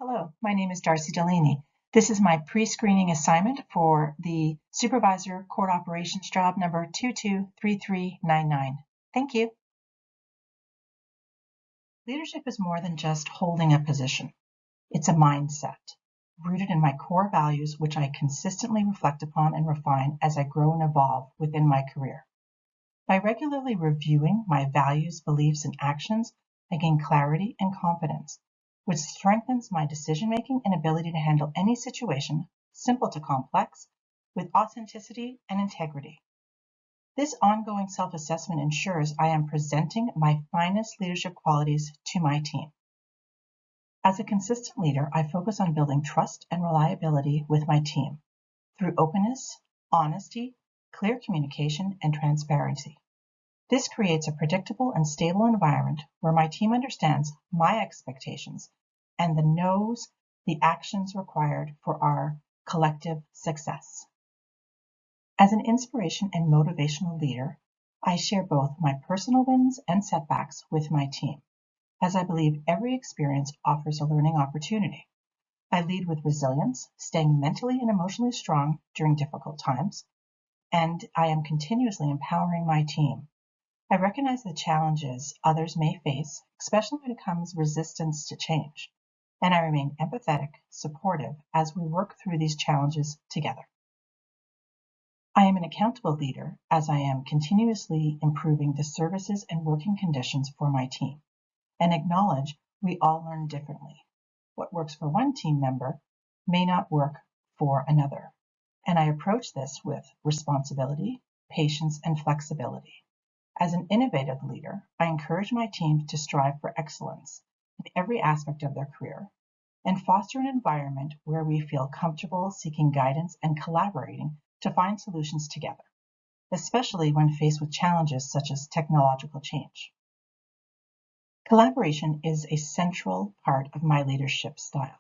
Hello, my name is Darcie Delany. This is my pre-screening assignment for the Supervisor Court Operations job number 223399. Thank you. Leadership is more than just holding a position. It's a mindset rooted in my core values, which I consistently reflect upon and refine as I grow and evolve within my career. By regularly reviewing my values, beliefs, and actions, I gain clarity and confidence, which strengthens my decision-making and ability to handle any situation, simple to complex, with authenticity and integrity. This ongoing self-assessment ensures I am presenting my finest leadership qualities to my team. As a consistent leader, I focus on building trust and reliability with my team through openness, honesty, clear communication, and transparency. This creates a predictable and stable environment where my team understands my expectations and knows the actions required for our collective success. As an inspiration and motivational leader, I share both my personal wins and setbacks with my team, as I believe every experience offers a learning opportunity. I lead with resilience, staying mentally and emotionally strong during difficult times, and I am continuously empowering my team. I recognize the challenges others may face, especially when it comes resistance to change, and I remain empathetic, supportive as we work through these challenges together. I am an accountable leader as I am continuously improving the services and working conditions for my team, and acknowledge we all learn differently. What works for one team member may not work for another, and I approach this with responsibility, patience, and flexibility. As an innovative leader, I encourage my team to strive for excellence in every aspect of their career and foster an environment where we feel comfortable seeking guidance and collaborating to find solutions together, especially when faced with challenges such as technological change. Collaboration is a central part of my leadership style.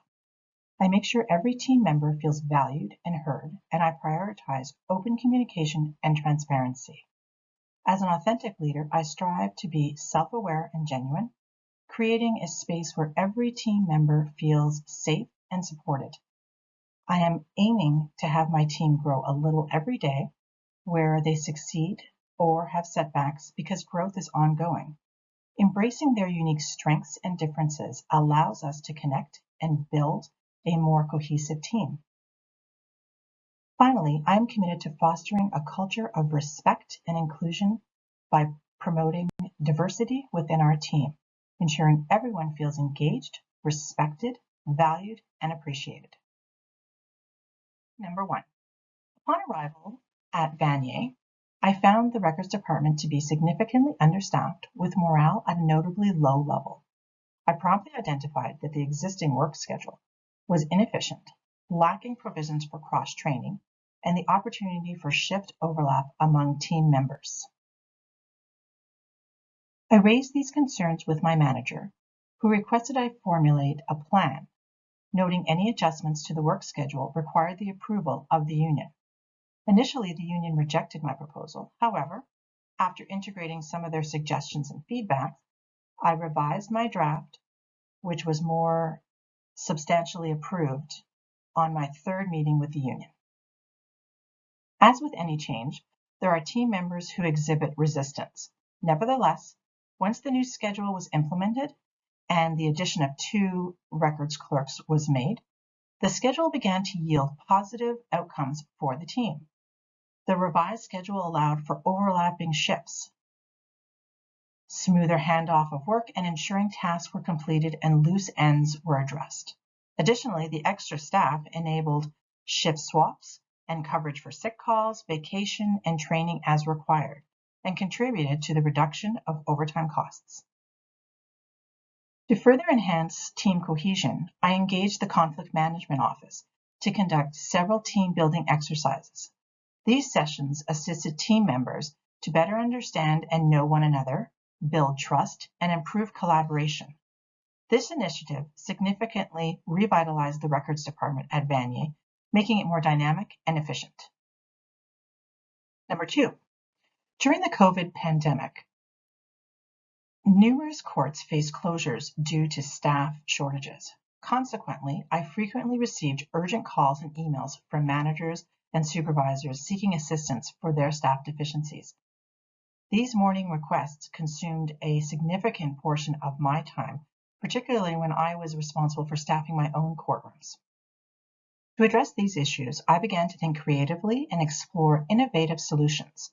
I make sure every team member feels valued and heard, and I prioritize open communication and transparency. As an authentic leader, I strive to be self-aware and genuine, creating a space where every team member feels safe and supported. I am aiming to have my team grow a little every day, where they succeed or have setbacks, because growth is ongoing. Embracing their unique strengths and differences allows us to connect and build a more cohesive team. Finally, I am committed to fostering a culture of respect and inclusion by promoting diversity within our team, ensuring everyone feels engaged, respected, valued, and appreciated. Number 1. Upon arrival at Vanier, I found the records department to be significantly understaffed with morale at a notably low level. I promptly identified that the existing work schedule was inefficient, lacking provisions for cross-training, and the opportunity for shift overlap among team members. I raised these concerns with my manager, who requested I formulate a plan, noting any adjustments to the work schedule required the approval of the union. Initially, the union rejected my proposal. However, after integrating some of their suggestions and feedback, I revised my draft, which was more substantially approved on my third meeting with the union. As with any change, there are team members who exhibit resistance. Nevertheless, once the new schedule was implemented and the addition of 2 records clerks was made, the schedule began to yield positive outcomes for the team. The revised schedule allowed for overlapping shifts, smoother handoff of work, and ensuring tasks were completed and loose ends were addressed. Additionally, the extra staff enabled shift swaps and coverage for sick calls, vacation, and training as required, and contributed to the reduction of overtime costs. To further enhance team cohesion, I engaged the Conflict Management Office to conduct several team-building exercises. These sessions assisted team members to better understand and know one another, build trust, and improve collaboration. This initiative significantly revitalized the records department at Vanier, making it more dynamic and efficient. Number 2, during the COVID pandemic, numerous courts faced closures due to staff shortages. Consequently, I frequently received urgent calls and emails from managers and supervisors seeking assistance for their staff deficiencies. These morning requests consumed a significant portion of my time, particularly when I was responsible for staffing my own courtrooms. To address these issues, I began to think creatively and explore innovative solutions.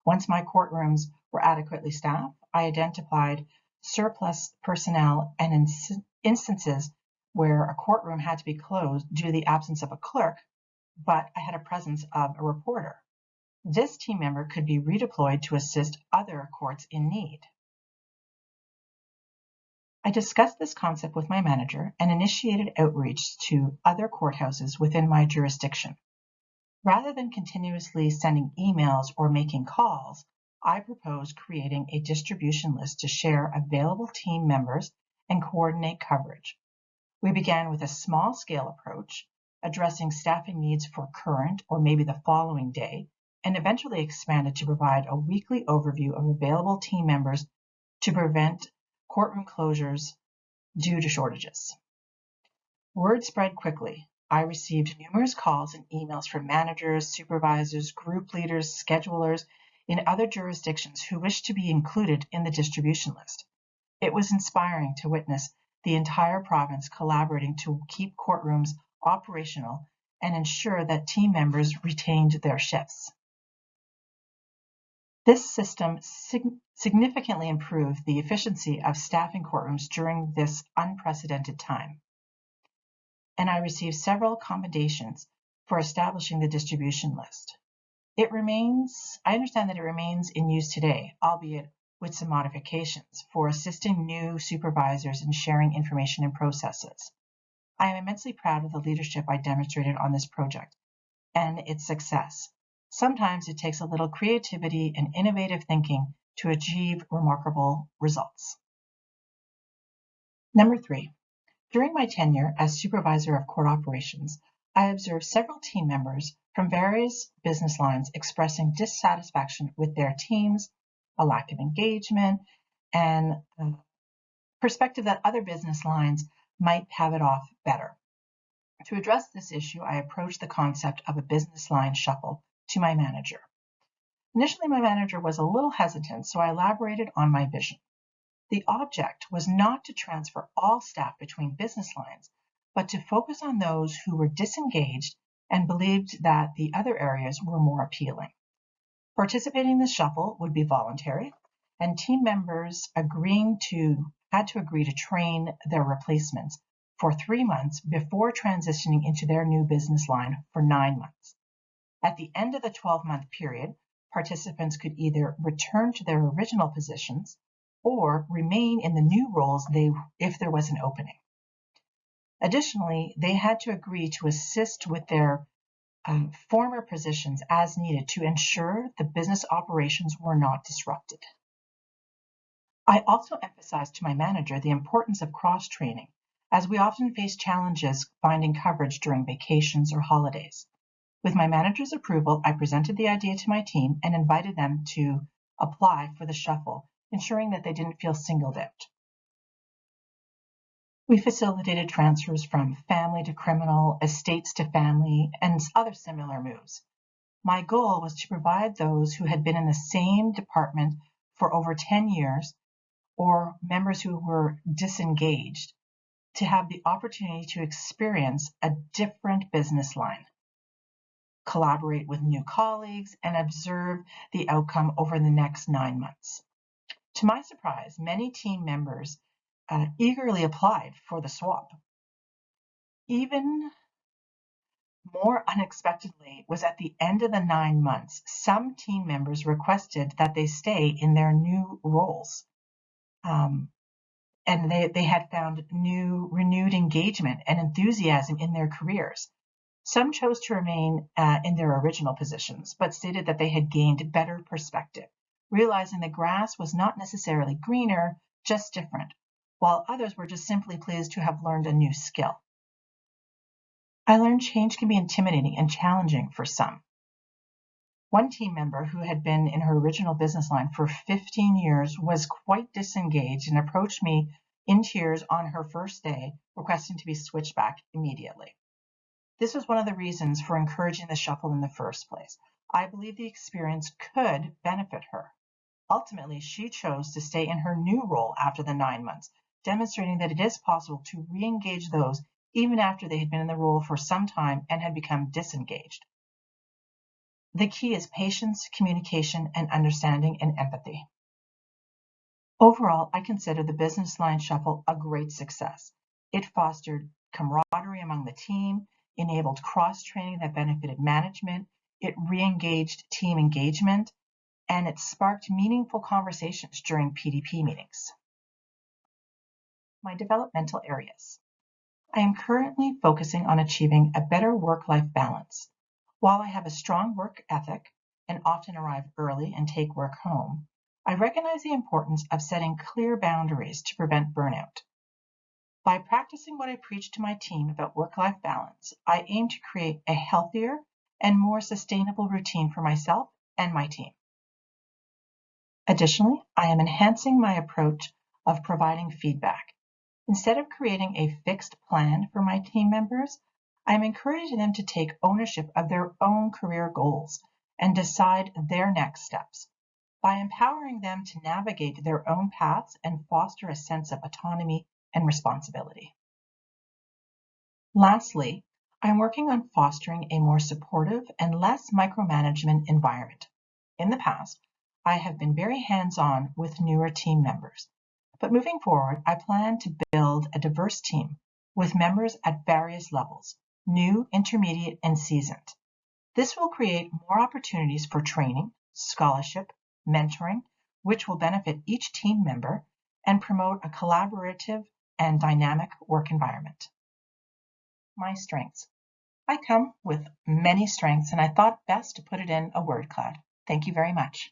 Once my courtrooms were adequately staffed, I identified surplus personnel and instances where a courtroom had to be closed due to the absence of a clerk, but I had a presence of a reporter. This team member could be redeployed to assist other courts in need. I discussed this concept with my manager and initiated outreach to other courthouses within my jurisdiction. Rather than continuously sending emails or making calls, I proposed creating a distribution list to share available team members and coordinate coverage. We began with a small-scale approach, addressing staffing needs for current or maybe the following day, and eventually expanded to provide a weekly overview of available team members to prevent courtroom closures due to shortages. Word spread quickly. I received numerous calls and emails from managers, supervisors, group leaders, schedulers in other jurisdictions who wished to be included in the distribution list. It was inspiring to witness the entire province collaborating to keep courtrooms operational and ensure that team members retained their shifts. This system significantly improved the efficiency of staffing courtrooms during this unprecedented time, and I received several commendations for establishing the distribution list. I understand that it remains in use today, albeit with some modifications, for assisting new supervisors in sharing information and processes. I am immensely proud of the leadership I demonstrated on this project and its success. Sometimes it takes a little creativity and innovative thinking to achieve remarkable results. Number 3. During my tenure as supervisor of court operations, I observed several team members from various business lines expressing dissatisfaction with their teams, a lack of engagement, and perspective that other business lines might have it off better. To address this issue, I approached the concept of a business line shuffle to my manager. Initially, my manager was a little hesitant, so I elaborated on my vision. The object was not to transfer all staff between business lines, but to focus on those who were disengaged and believed that the other areas were more appealing. Participating in the shuffle would be voluntary, and team members had to agree to train their replacements for 3 months before transitioning into their new business line for 9 months. At the end of the 12-month period, participants could either return to their original positions or remain in the new roles if there was an opening. Additionally, they had to agree to assist with their former positions as needed to ensure the business operations were not disrupted. I also emphasized to my manager the importance of cross-training, as we often face challenges finding coverage during vacations or holidays. With my manager's approval, I presented the idea to my team and invited them to apply for the shuffle, ensuring that they didn't feel singled out. We facilitated transfers from family to criminal, estates to family, and other similar moves. My goal was to provide those who had been in the same department for over 10 years or members who were disengaged to have the opportunity to experience a different business line, collaborate with new colleagues, and observe the outcome over the next 9 months. To my surprise, many team members eagerly applied for the swap. Even more unexpectedly was at the end of the 9 months, some team members requested that they stay in their new roles. And they had found renewed engagement and enthusiasm in their careers. Some chose to remain in their original positions, but stated that they had gained better perspective, realizing the grass was not necessarily greener, just different, while others were just simply pleased to have learned a new skill. I learned change can be intimidating and challenging for some. One team member who had been in her original business line for 15 years was quite disengaged and approached me in tears on her first day, requesting to be switched back immediately. This was one of the reasons for encouraging the shuffle in the first place. I believe the experience could benefit her. Ultimately, she chose to stay in her new role after the 9 months, demonstrating that it is possible to re-engage those even after they had been in the role for some time and had become disengaged. The key is patience, communication, and understanding and empathy. Overall, I consider the business line shuffle a great success. It fostered camaraderie among the team, enabled cross-training that benefited management, it re-engaged team engagement, and it sparked meaningful conversations during PDP meetings. My developmental areas. I am currently focusing on achieving a better work-life balance. While I have a strong work ethic and often arrive early and take work home, I recognize the importance of setting clear boundaries to prevent burnout. By practicing what I preach to my team about work-life balance, I aim to create a healthier and more sustainable routine for myself and my team. Additionally, I am enhancing my approach of providing feedback. Instead of creating a fixed plan for my team members, I am encouraging them to take ownership of their own career goals and decide their next steps. By empowering them to navigate their own paths and foster a sense of autonomy and responsibility. Lastly, I'm working on fostering a more supportive and less micromanagement environment. In the past, I have been very hands-on with newer team members, but moving forward, I plan to build a diverse team with members at various levels, new, intermediate, and seasoned. This will create more opportunities for training, scholarship, mentoring, which will benefit each team member and promote a collaborative and dynamic work environment. My strengths. I come with many strengths, and I thought best to put it in a word cloud. Thank you very much.